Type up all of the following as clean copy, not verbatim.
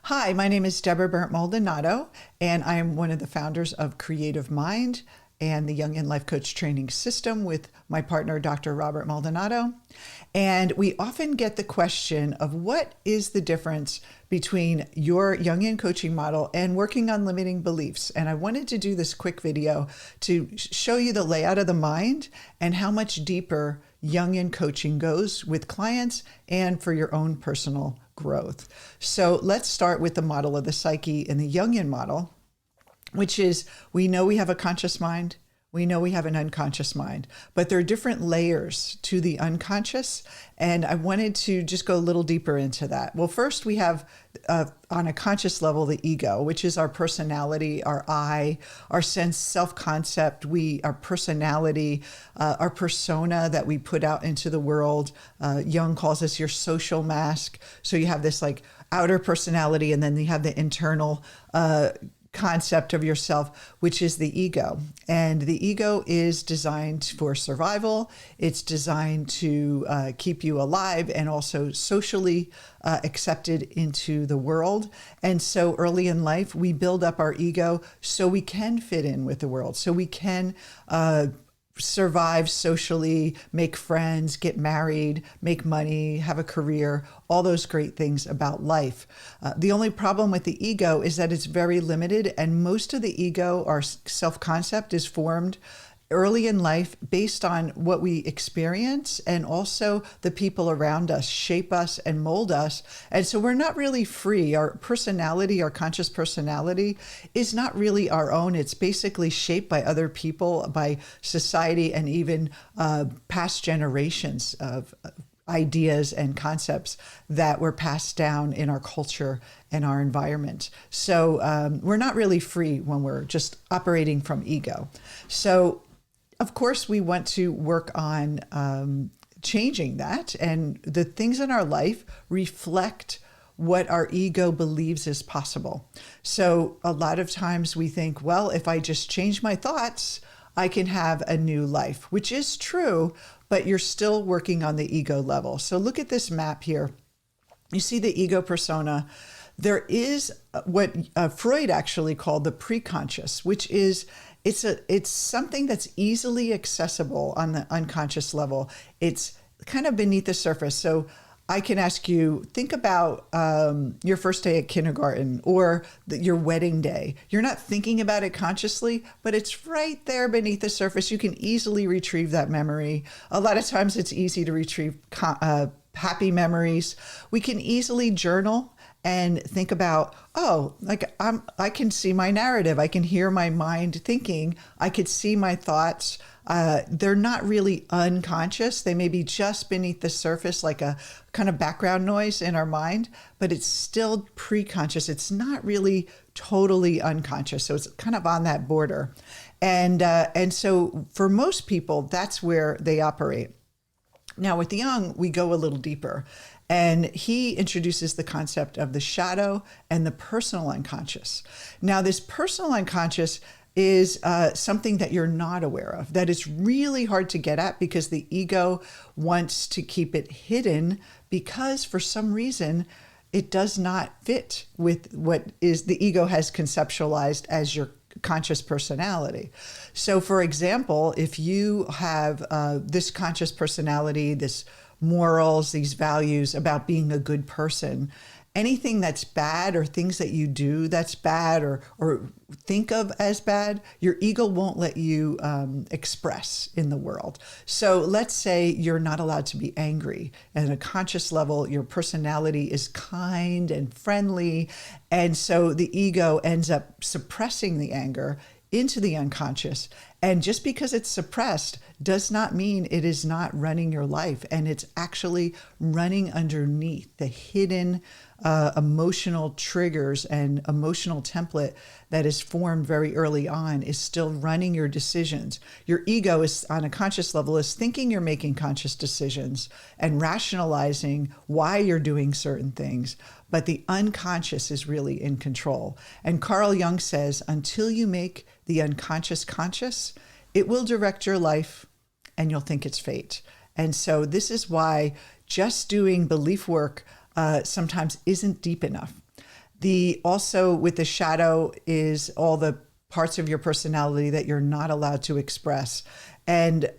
Hi, my name is Debra Maldonado, and I am one of the founders of CreativeMind and the Jungian Life Coach training system with my partner, Dr. Robert Maldonado. And we often get the question of what is the difference between your Jungian coaching model and working on limiting beliefs. And I wanted to do this quick video to show you the layout of the mind and how much deeper Jungian coaching goes with clients and for your own personal growth. So let's start with the model of the psyche in the Jungian model, which is we know we have a conscious mind. We know we have an unconscious mind, but there are different layers to the unconscious. And I wanted to just go a little deeper into that. Well, first we have on a conscious level, the ego, which is our personality, our I, our sense, self-concept, our personality, our persona that we put out into the world. Jung calls this your social mask. So you have this like outer personality, and then you have the internal concept of yourself, which is the ego. And the ego is designed for survival. It's designed to keep you alive and also socially accepted into the world. And so early in life, we build up our ego so we can fit in with the world, so we can survive socially, make friends, get married, make money, have a career, all those great things about life. The only problem with the ego is that it's very limited, and most of the ego, our self-concept, is formed early in life based on what we experience, and also the people around us shape us and mold us. And so we're not really free. Our personality, our conscious personality, is not really our own. It's basically shaped by other people, by society, and even past generations of ideas and concepts that were passed down in our culture and our environment. So we're not really free when we're just operating from ego. So of course, we want to work on changing that, and the things in our life reflect what our ego believes is possible. So a lot of times we think, well, if I just change my thoughts, I can have a new life, which is true, but you're still working on the ego level. So look at this map here. You see the ego persona. There is what Freud actually called the preconscious, which is it's something that's easily accessible on the unconscious level. It's kind of beneath the surface. So I can ask you, think about your first day at kindergarten or your wedding day. You're not thinking about it consciously, but it's right there beneath the surface. You can easily retrieve that memory. A lot of times it's easy to retrieve happy memories. We can easily journal and think about, oh, like I can see my narrative. I can hear my mind thinking. I could see my thoughts. They're not really unconscious. They may be just beneath the surface, like a kind of background noise in our mind, but it's still preconscious. It's not really totally unconscious. So it's kind of on that border. And so for most people, that's where they operate. Now with Jung, we go a little deeper, and he introduces the concept of the shadow and the personal unconscious. Now this personal unconscious is something that you're not aware of, that is really hard to get at because the ego wants to keep it hidden because for some reason it does not fit with what is the ego has conceptualized as your conscious personality. So for example, if you have this conscious personality, this morals, these values about being a good person, anything that's bad or things that you do that's bad or think of as bad, your ego won't let you express in the world. So let's say you're not allowed to be angry. At a conscious level, your personality is kind and friendly. And so the ego ends up suppressing the anger into the unconscious. And just because it's suppressed does not mean it is not running your life. And it's actually running underneath the hidden emotional triggers and emotional template that is formed very early on is still running your decisions. Your ego is on a conscious level is thinking you're making conscious decisions and rationalizing why you're doing certain things, but the unconscious is really in control. And Carl Jung says, until you make the unconscious conscious, it will direct your life and you'll think it's fate. And so this is why just doing belief work sometimes isn't deep enough. Also with the shadow is all the parts of your personality that you're not allowed to express. And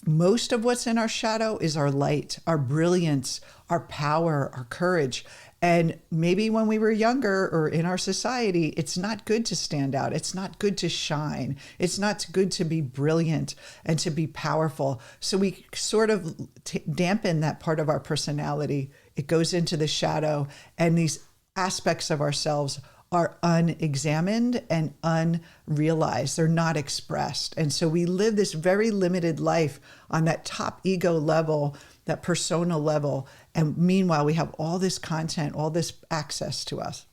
most of what's in our shadow is our light, our brilliance, our power, our courage. And maybe when we were younger or in our society, it's not good to stand out. It's not good to shine. It's not good to be brilliant and to be powerful. So we sort of dampen that part of our personality. It goes into the shadow, and these aspects of ourselves are unexamined and unrealized. They're not expressed. And so we live this very limited life on that top ego level, that persona level. And meanwhile, we have all this content, all this access to us.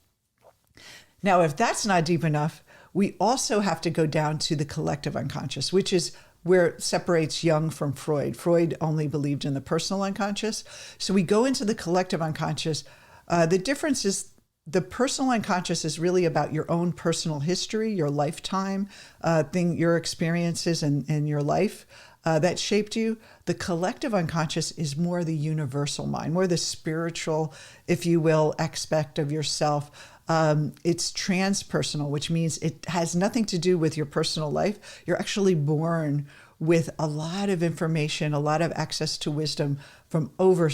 Now, if that's not deep enough, we also have to go down to the collective unconscious, which is where it separates Jung from Freud. Freud only believed in the personal unconscious. So we go into the collective unconscious. The difference is the personal unconscious is really about your own personal history, your lifetime, your experiences in your life that shaped you. The collective unconscious is more the universal mind, more the spiritual, if you will, aspect of yourself. It's transpersonal, which means it has nothing to do with your personal life. You're actually born with a lot of information, a lot of access to wisdom from over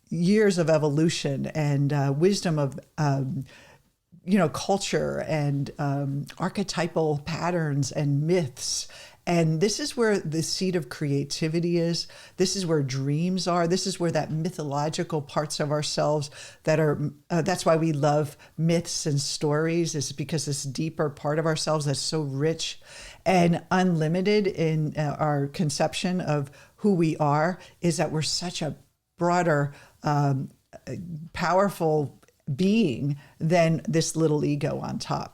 years of evolution and wisdom of culture and archetypal patterns and myths. And this is where the seed of creativity is. This is where dreams are. This is where that mythological parts of ourselves that are, that's why we love myths and stories, is because this deeper part of ourselves that's so rich and unlimited in our conception of who we are, is that we're such a broader, powerful being than this little ego on top.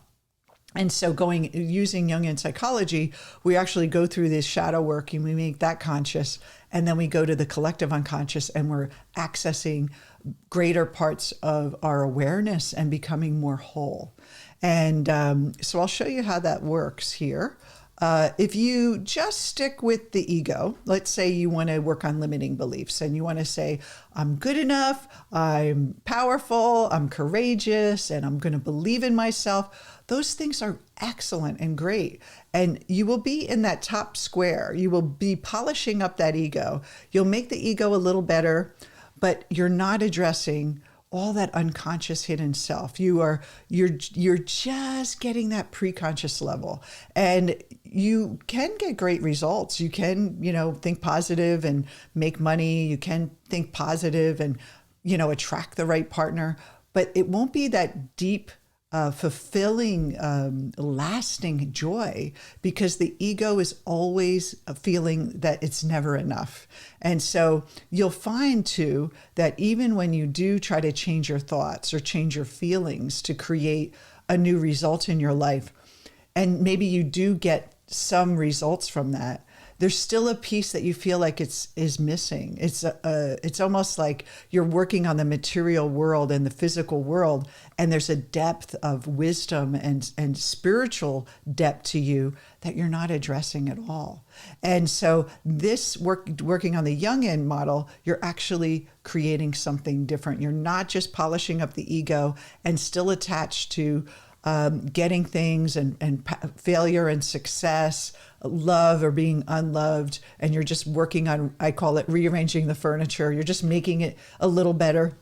And so using Jungian psychology, we actually go through this shadow work and we make that conscious. And then we go to the collective unconscious and we're accessing greater parts of our awareness and becoming more whole. And so I'll show you how that works here. If you just stick with the ego, let's say you want to work on limiting beliefs and you want to say, I'm good enough, I'm powerful, I'm courageous, and I'm going to believe in myself. Those things are excellent and great. And you will be in that top square. You will be polishing up that ego. You'll make the ego a little better, but you're not addressing all that unconscious hidden self. You're just getting that preconscious level, and you can get great results. You can, think positive and make money. You can think positive and, attract the right partner, but it won't be that deep, fulfilling, lasting joy, because the ego is always feeling that it's never enough. And so you'll find too that even when you do try to change your thoughts or change your feelings to create a new result in your life, and maybe you do get some results from that, there's still a piece that you feel like is missing. It's almost like you're working on the material world and the physical world, and there's a depth of wisdom and spiritual depth to you that you're not addressing at all. And so this working on the Jungian model, you're actually creating something different. You're not just polishing up the ego and still attached to getting things and failure and success, love or being unloved, and you're just working on, I call it rearranging the furniture. You're just making it a little better.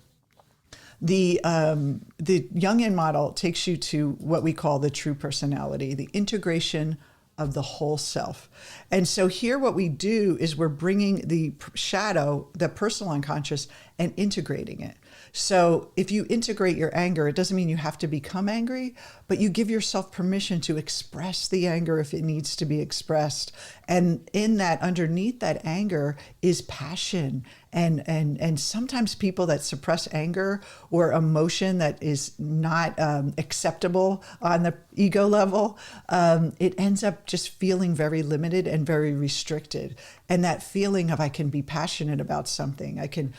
The Jungian model takes you to what we call the true personality, the integration of the whole self. And so here what we do is we're bringing the shadow, the personal unconscious, and integrating it. So if you integrate your anger, it doesn't mean you have to become angry, but you give yourself permission to express the anger if it needs to be expressed. And in that, underneath that anger is passion. And sometimes people that suppress anger or emotion that is not acceptable on the ego level, it ends up just feeling very limited and very restricted. And that feeling of I can be passionate about something, I can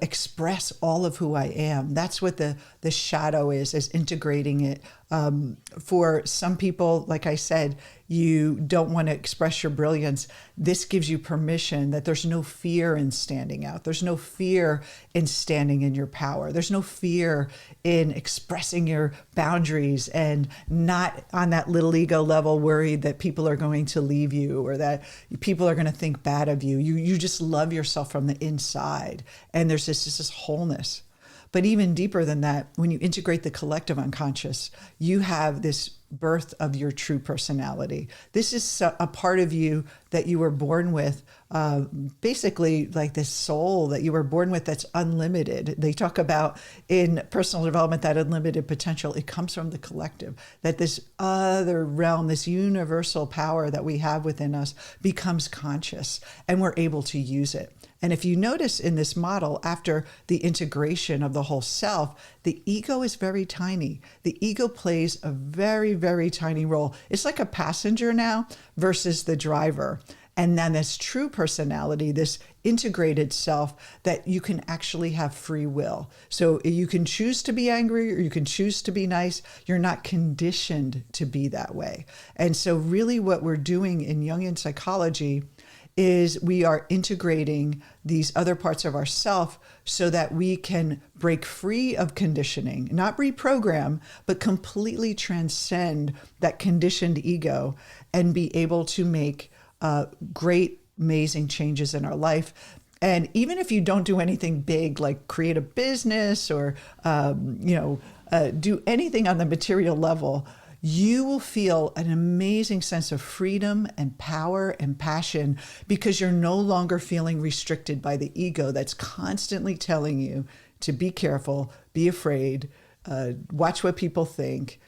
express all of who I am. That's what the shadow is integrating it For some people, like I said, you don't want to express your brilliance. This gives you permission that there's no fear in standing out. There's no fear in standing in your power. There's no fear in expressing your boundaries and not on that little ego level worried that people are going to leave you or that people are going to think bad of you. You just love yourself from the inside. And there's this wholeness. But even deeper than that, when you integrate the collective unconscious, you have this birth of your true personality. This is a part of you that you were born with, basically like this soul that you were born with that's unlimited. They talk about in personal development that unlimited potential. It comes from the collective, that this other realm, this universal power that we have within us becomes conscious and we're able to use it. And if you notice in this model, after the integration of the whole self, the ego is very tiny. The ego plays a very, very tiny role. It's like a passenger now versus the driver. And then this true personality, this integrated self, that you can actually have free will. So you can choose to be angry or you can choose to be nice. You're not conditioned to be that way. And so really what we're doing in Jungian psychology is we are integrating these other parts of ourself so that we can break free of conditioning, not reprogram, but completely transcend that conditioned ego and be able to make great, amazing changes in our life. And even if you don't do anything big, like create a business or, do anything on the material level, you will feel an amazing sense of freedom and power and passion because you're no longer feeling restricted by the ego that's constantly telling you to be careful, be afraid, watch what people think,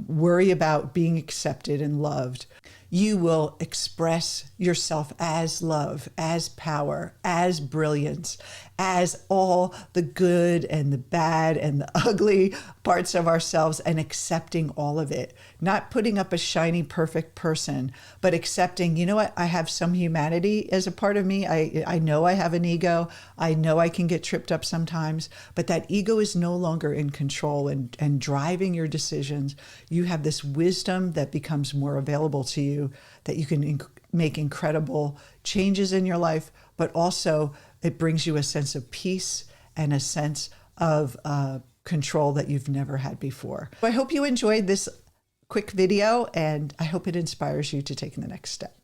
worry about being accepted and loved. You will express yourself as love, as power, as brilliance, as all the good and the bad and the ugly parts of ourselves and accepting all of it. Not putting up a shiny, perfect person, but accepting, you know what, I have some humanity as a part of me. I know I have an ego. I know I can get tripped up sometimes, but that ego is no longer in control and driving your decisions. You have this wisdom that becomes more available to you, that you can make incredible changes in your life, but also it brings you a sense of peace and a sense of control that you've never had before. I hope you enjoyed this quick video, and I hope it inspires you to take the next step.